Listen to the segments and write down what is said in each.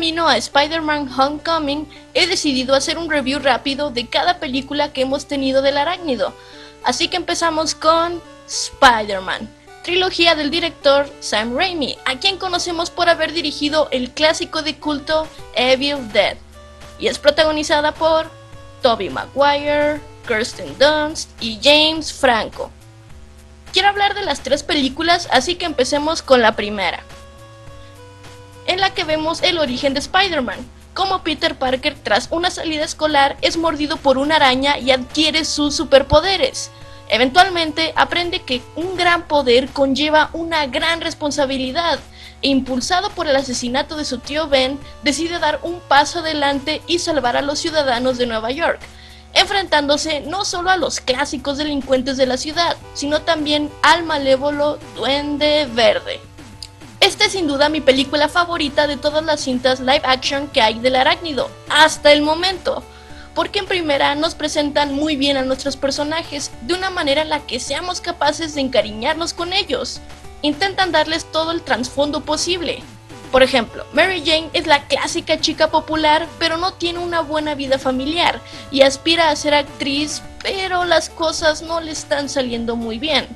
camino a Spider-Man Homecoming, he decidido hacer un review rápido de cada película que hemos tenido del arácnido. Así que empezamos con Spider-Man, trilogía del director Sam Raimi, a quien conocemos por haber dirigido el clásico de culto Evil Dead, y es protagonizada por Tobey Maguire, Kirsten Dunst y James Franco. Quiero hablar de las tres películas, así que empecemos con la primera, en la que vemos el origen de Spider-Man, como Peter Parker tras una salida escolar es mordido por una araña y adquiere sus superpoderes. Eventualmente aprende que un gran poder conlleva una gran responsabilidad, e impulsado por el asesinato de su tío Ben, decide dar un paso adelante y salvar a los ciudadanos de Nueva York, enfrentándose no solo a los clásicos delincuentes de la ciudad, sino también al malévolo Duende Verde. Esta es sin duda mi película favorita de todas las cintas live action que hay del arácnido, hasta el momento, porque en primera nos presentan muy bien a nuestros personajes, de una manera en la que seamos capaces de encariñarnos con ellos. Intentan darles todo el trasfondo posible. Por ejemplo, Mary Jane es la clásica chica popular, pero no tiene una buena vida familiar, y aspira a ser actriz, pero las cosas no le están saliendo muy bien.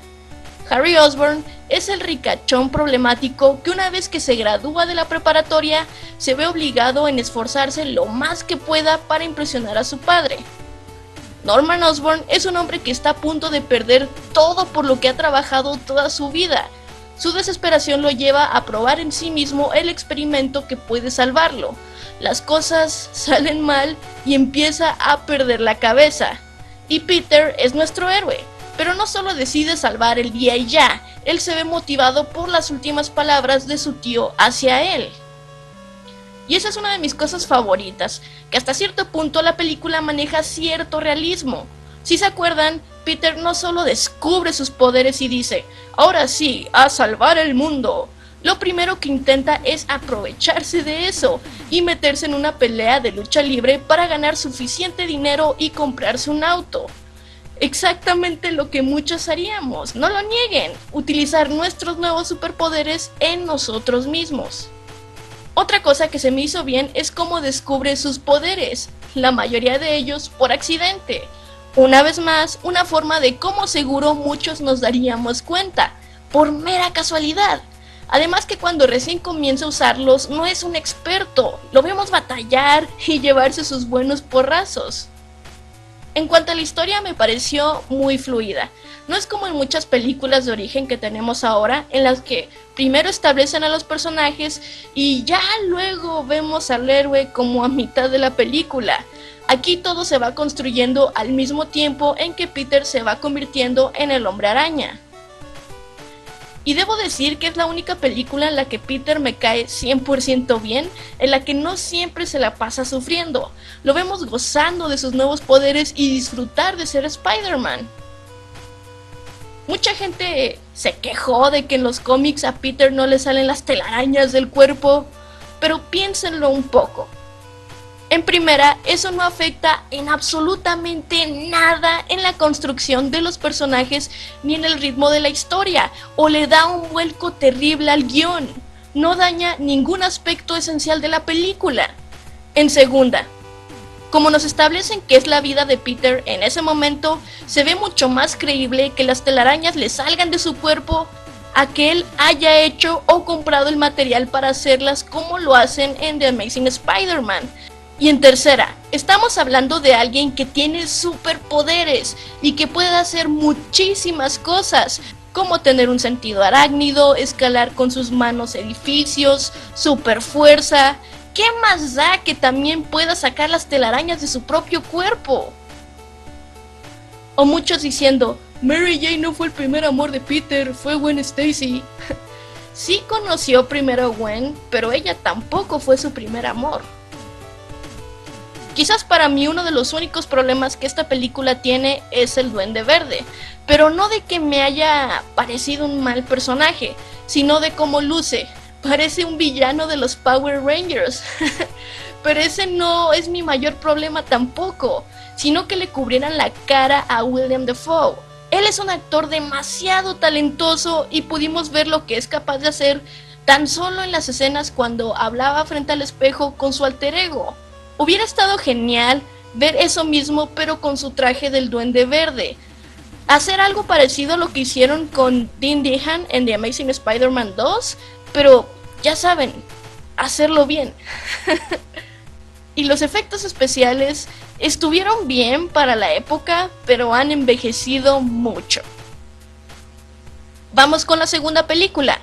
Harry Osborn es el ricachón problemático que una vez que se gradúa de la preparatoria se ve obligado en esforzarse lo más que pueda para impresionar a su padre. Norman Osborn es un hombre que está a punto de perder todo por lo que ha trabajado toda su vida. Su desesperación lo lleva a probar en sí mismo el experimento que puede salvarlo. Las cosas salen mal y empieza a perder la cabeza. Y Peter es nuestro héroe, pero no solo decide salvar el día y ya, él se ve motivado por las últimas palabras de su tío hacia él. Y esa es una de mis cosas favoritas, que hasta cierto punto la película maneja cierto realismo. Si se acuerdan, Peter no solo descubre sus poderes y dice, ahora sí, a salvar el mundo. Lo primero que intenta es aprovecharse de eso y meterse en una pelea de lucha libre para ganar suficiente dinero y comprarse un auto. Exactamente lo que muchos haríamos, no lo nieguen, utilizar nuestros nuevos superpoderes en nosotros mismos. Otra cosa que se me hizo bien es cómo descubre sus poderes, la mayoría de ellos por accidente. Una vez más, una forma de cómo seguro muchos nos daríamos cuenta, por mera casualidad. Además que cuando recién comienza a usarlos no es un experto, lo vemos batallar y llevarse sus buenos porrazos. En cuanto a la historia me pareció muy fluida, no es como en muchas películas de origen que tenemos ahora, en las que primero establecen a los personajes y ya luego vemos al héroe como a mitad de la película. Aquí todo se va construyendo al mismo tiempo en que Peter se va convirtiendo en el Hombre Araña. Y debo decir que es la única película en la que Peter me cae 100% bien, en la que no siempre se la pasa sufriendo. Lo vemos gozando de sus nuevos poderes y disfrutar de ser Spider-Man. Mucha gente se quejó de que en los cómics a Peter no le salen las telarañas del cuerpo, pero piénsenlo un poco. En primera, eso no afecta en absolutamente nada en la construcción de los personajes ni en el ritmo de la historia, o le da un vuelco terrible al guión. No daña ningún aspecto esencial de la película. En segunda, como nos establecen que es la vida de Peter en ese momento, se ve mucho más creíble que las telarañas le salgan de su cuerpo a que él haya hecho o comprado el material para hacerlas como lo hacen en The Amazing Spider-Man. Y en tercera, estamos hablando de alguien que tiene superpoderes y que puede hacer muchísimas cosas, como tener un sentido arácnido, escalar con sus manos edificios, superfuerza. ¿Qué más da que también pueda sacar las telarañas de su propio cuerpo? O muchos diciendo, Mary Jane no fue el primer amor de Peter, fue Gwen Stacy. Sí conoció primero a Gwen, pero ella tampoco fue su primer amor. Quizás para mí uno de los únicos problemas que esta película tiene es el Duende Verde, pero no de que me haya parecido un mal personaje, sino de cómo luce. Parece un villano de los Power Rangers, pero ese no es mi mayor problema tampoco, sino que le cubrieran la cara a William Dafoe. Él es un actor demasiado talentoso y pudimos ver lo que es capaz de hacer tan solo en las escenas cuando hablaba frente al espejo con su alter ego. Hubiera estado genial ver eso mismo pero con su traje del Duende Verde. Hacer algo parecido a lo que hicieron con Dean Dehan en The Amazing Spider-Man 2, pero ya saben, hacerlo bien. Y los efectos especiales estuvieron bien para la época, pero han envejecido mucho. Vamos con la segunda película.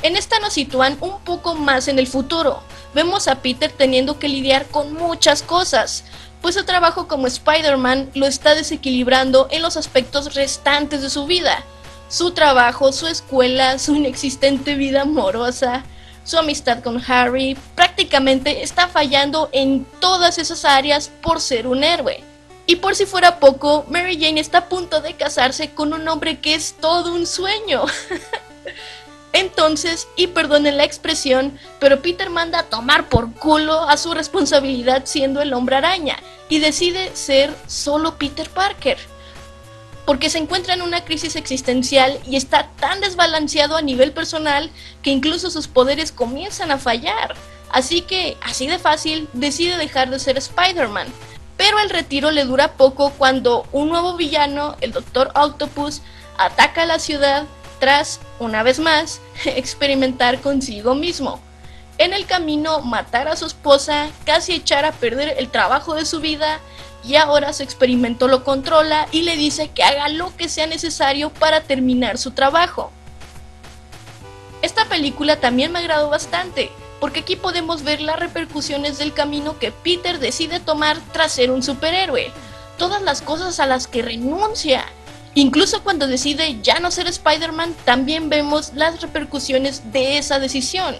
En esta nos sitúan un poco más en el futuro. Vemos a Peter teniendo que lidiar con muchas cosas, pues su trabajo como Spider-Man lo está desequilibrando en los aspectos restantes de su vida. Su trabajo, su escuela, su inexistente vida amorosa, su amistad con Harry, prácticamente está fallando en todas esas áreas por ser un héroe. Y por si fuera poco, Mary Jane está a punto de casarse con un hombre que es todo un sueño. Entonces, y perdonen la expresión, pero Peter manda a tomar por culo a su responsabilidad siendo el Hombre Araña y decide ser solo Peter Parker. Porque se encuentra en una crisis existencial y está tan desbalanceado a nivel personal que incluso sus poderes comienzan a fallar. Así que, así de fácil, decide dejar de ser Spider-Man. Pero el retiro le dura poco cuando un nuevo villano, el Dr. Octopus, ataca la ciudad tras, una vez más, experimentar consigo mismo. En el camino, matar a su esposa, casi echar a perder el trabajo de su vida, y ahora su experimento lo controla y le dice que haga lo que sea necesario para terminar su trabajo. Esta película también me agradó bastante, porque aquí podemos ver las repercusiones del camino que Peter decide tomar tras ser un superhéroe, todas las cosas a las que renuncia. Incluso cuando decide ya no ser Spider-Man, también vemos las repercusiones de esa decisión.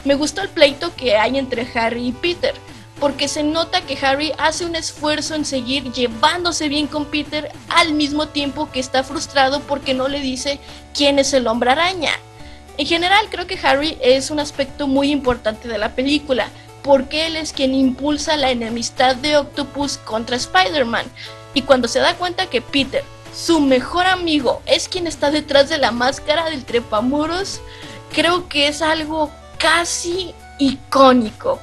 Me gustó el pleito que hay entre Harry y Peter, porque se nota que Harry hace un esfuerzo en seguir llevándose bien con Peter al mismo tiempo que está frustrado porque no le dice quién es el Hombre Araña. En general creo que Harry es un aspecto muy importante de la película, porque él es quien impulsa la enemistad de Octopus contra Spider-Man, y cuando se da cuenta que Peter, su mejor amigo, es quien está detrás de la máscara del trepamuros, creo que es algo casi icónico.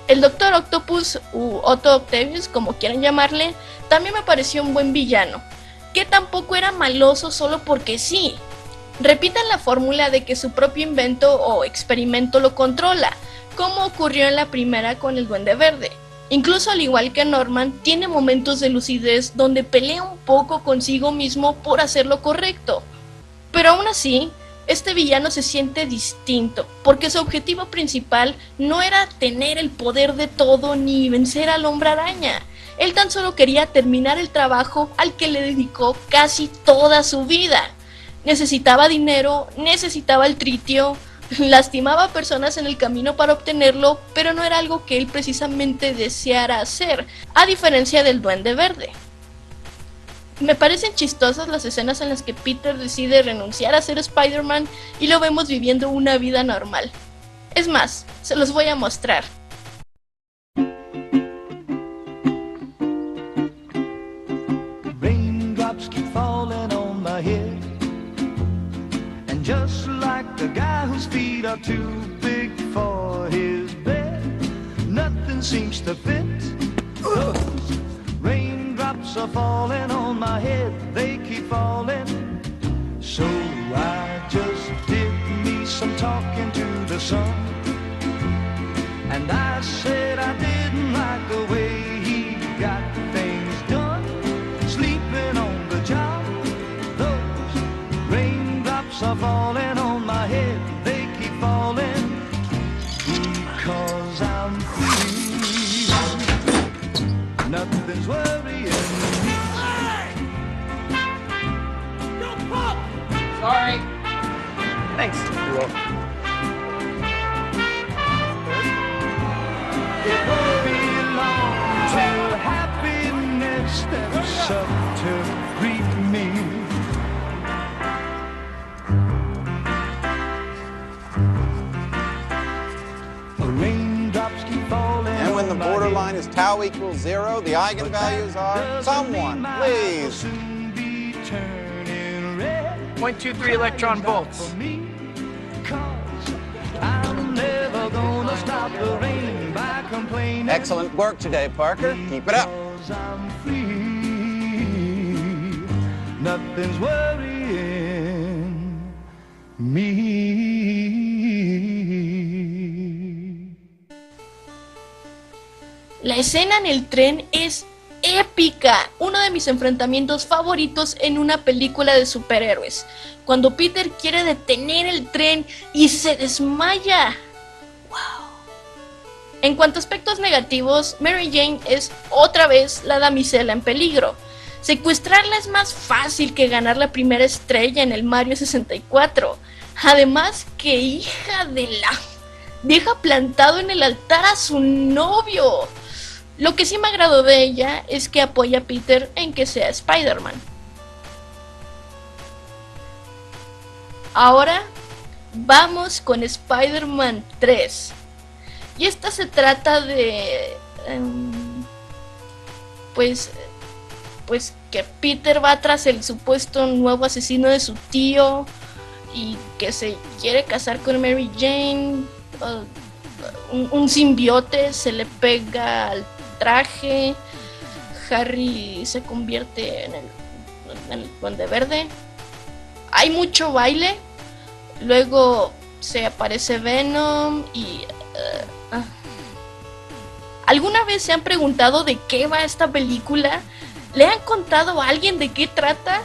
El Dr. Octopus, u Otto Octavius, como quieran llamarle, también me pareció un buen villano, que tampoco era maloso solo porque sí. Repiten la fórmula de que su propio invento o experimento lo controla, como ocurrió en la primera con el Duende Verde. Incluso al igual que Norman, tiene momentos de lucidez donde pelea un poco consigo mismo por hacer lo correcto. Pero aún así, este villano se siente distinto, porque su objetivo principal no era tener el poder de todo ni vencer al Hombre Araña. Él tan solo quería terminar el trabajo al que le dedicó casi toda su vida. Necesitaba dinero, necesitaba el tritio, lastimaba a personas en el camino para obtenerlo, pero no era algo que él precisamente deseara hacer, a diferencia del Duende Verde. Me parecen chistosas las escenas en las que Peter decide renunciar a ser Spider-Man y lo vemos viviendo una vida normal. Es más, se los voy a mostrar. Raindrops keep falling on my head, and just like the guy whose feet are too big for his bed, nothing seems to fit. Raindrops are falling on my head, they keep falling. So I just did me some talking to the sun, and I said I didn't like the way he got things done, sleeping on the job. Those raindrops are falling on my head, they keep falling because I'm free. Nothing's worrying me. Sorry. Thanks. You're welcome. It won't be long till happiness steps up to greet me. Raindrops keep falling. And when the borderline is tau equals 0, the eigenvalues are someone, please. 0.23 electron volts. stop the rain by complaining. Excellent work today, Parker. Keep it up. Because I'm free, nothing's worrying me. La escena en el tren es épica, uno de mis enfrentamientos favoritos en una película de superhéroes, cuando Peter quiere detener el tren y se desmaya. ¡Wow! En cuanto a aspectos negativos, Mary Jane es otra vez la damisela en peligro. Secuestrarla es más fácil que ganar la primera estrella en el Mario 64. Además que hija de la... deja plantado en el altar a su novio. Lo que sí me agradó de ella es que apoya a Peter en que sea Spider-Man. Ahora vamos con Spider-Man 3. Y esta se trata de... pues que Peter va tras el supuesto nuevo asesino de su tío y que se quiere casar con Mary Jane. Un simbiote se le pega al traje, Harry se convierte en el Duende Verde, hay mucho baile, luego se aparece Venom y... ¿Alguna vez se han preguntado de qué va esta película? ¿Le han contado a alguien de qué trata?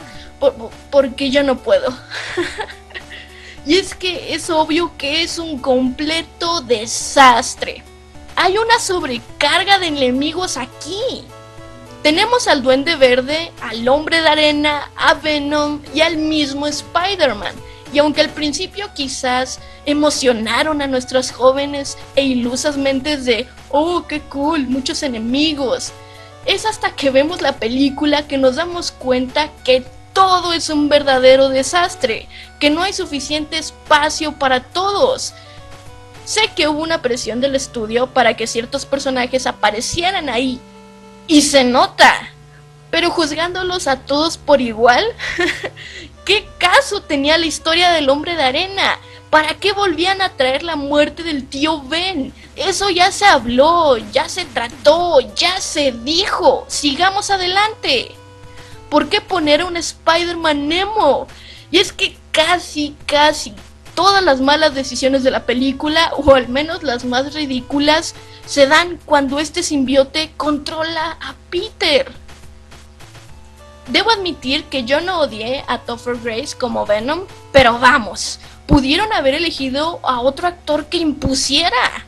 Porque yo no puedo. Y es que es obvio que es un completo desastre. Hay una sobrecarga de enemigos aquí. Tenemos al Duende Verde, al Hombre de Arena, a Venom y al mismo Spider-Man. Y aunque al principio quizás emocionaron a nuestras jóvenes e ilusas mentes de ¡oh, qué cool! Muchos enemigos. Es hasta que vemos la película que nos damos cuenta que todo es un verdadero desastre, que no hay suficiente espacio para todos. Sé que hubo una presión del estudio para que ciertos personajes aparecieran ahí, y se nota, pero juzgándolos a todos por igual, ¿qué caso tenía la historia del Hombre de Arena? ¿Para qué volvían a traer la muerte del tío Ben? Eso ya se habló, ya se trató, ya se dijo, sigamos adelante. ¿Por qué poner a un Spider-Man emo? Y es que casi todas las malas decisiones de la película, o al menos las más ridículas, se dan cuando este simbiote controla a Peter. Debo admitir que yo no odié a Topher Grace como Venom, pero vamos, pudieron haber elegido a otro actor que impusiera.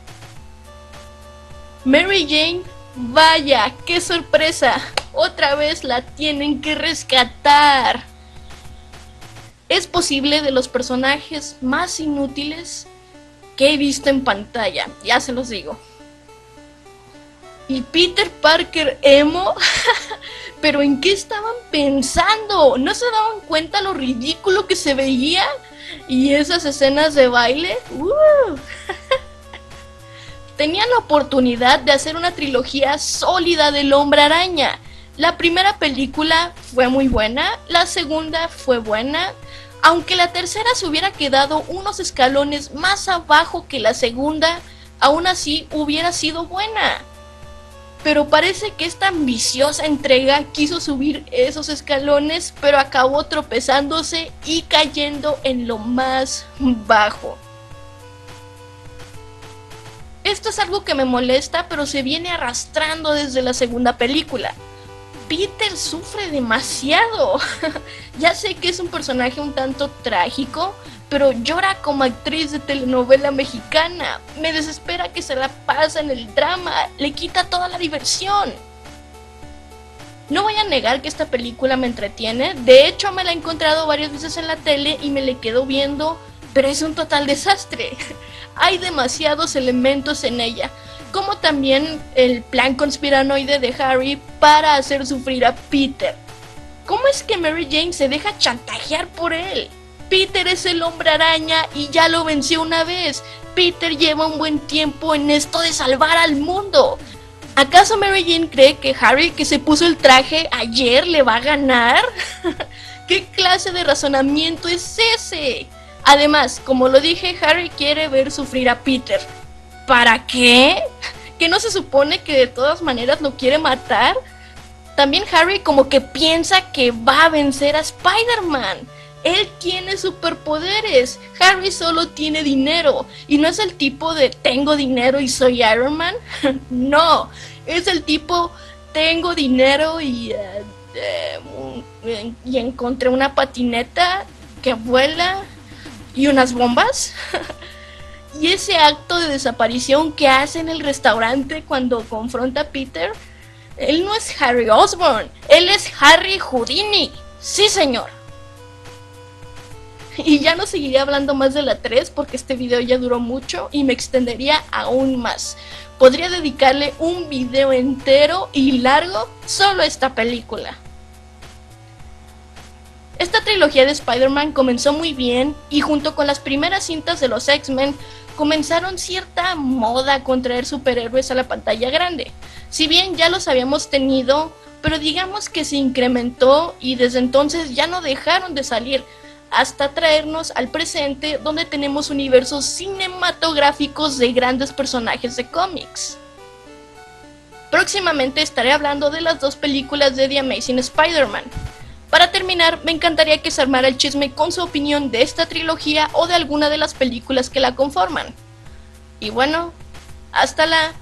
Mary Jane, vaya, qué sorpresa, otra vez la tienen que rescatar. Es posible de los personajes más inútiles que he visto en pantalla, ya se los digo. ¿Y Peter Parker emo? ¿Pero en qué estaban pensando? ¿No se daban cuenta lo ridículo que se veía? ¿Y esas escenas de baile? Tenían la oportunidad de hacer una trilogía sólida del Hombre Araña. La primera película fue muy buena, la segunda fue buena, aunque la tercera se hubiera quedado unos escalones más abajo que la segunda, aún así hubiera sido buena. Pero parece que esta ambiciosa entrega quiso subir esos escalones, pero acabó tropezándose y cayendo en lo más bajo. Esto es algo que me molesta, pero se viene arrastrando desde la segunda película. Peter sufre demasiado. Ya sé que es un personaje un tanto trágico, pero llora como actriz de telenovela mexicana. Me desespera que se la pasa en el drama, le quita toda la diversión. No voy a negar que esta película me entretiene, de hecho me la he encontrado varias veces en la tele y me la quedo viendo, pero es un total desastre. Hay demasiados elementos en ella, como también el plan conspiranoide de Harry para hacer sufrir a Peter. ¿Cómo es que Mary Jane se deja chantajear por él? Peter es el Hombre Araña y ya lo venció una vez. Peter lleva un buen tiempo en esto de salvar al mundo. ¿Acaso Mary Jane cree que Harry, que se puso el traje ayer, le va a ganar? ¿Qué clase de razonamiento es ese? Además, como lo dije, Harry quiere ver sufrir a Peter. ¿Para qué? ¿Que no se supone que de todas maneras lo quiere matar? También Harry como que piensa que va a vencer a Spider-Man. Él tiene superpoderes. Harry solo tiene dinero. Y no es el tipo de tengo dinero y soy Iron Man. No, es el tipo tengo dinero y encontré una patineta que vuela y unas bombas. Y ese acto de desaparición que hace en el restaurante cuando confronta a Peter, él no es Harry Osborn, él es Harry Houdini. Sí, señor. Y ya no seguiré hablando más de la 3 porque este video ya duró mucho y me extendería aún más. Podría dedicarle un video entero y largo solo a esta película. Esta trilogía de Spider-Man comenzó muy bien y junto con las primeras cintas de los X-Men comenzaron cierta moda con traer superhéroes a la pantalla grande. Si bien ya los habíamos tenido, pero digamos que se incrementó y desde entonces ya no dejaron de salir, hasta traernos al presente donde tenemos universos cinematográficos de grandes personajes de cómics. Próximamente estaré hablando de las 2 películas de The Amazing Spider-Man. Para terminar, me encantaría que se armara el chisme con su opinión de esta trilogía o de alguna de las películas que la conforman. Y bueno, hasta la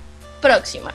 próxima.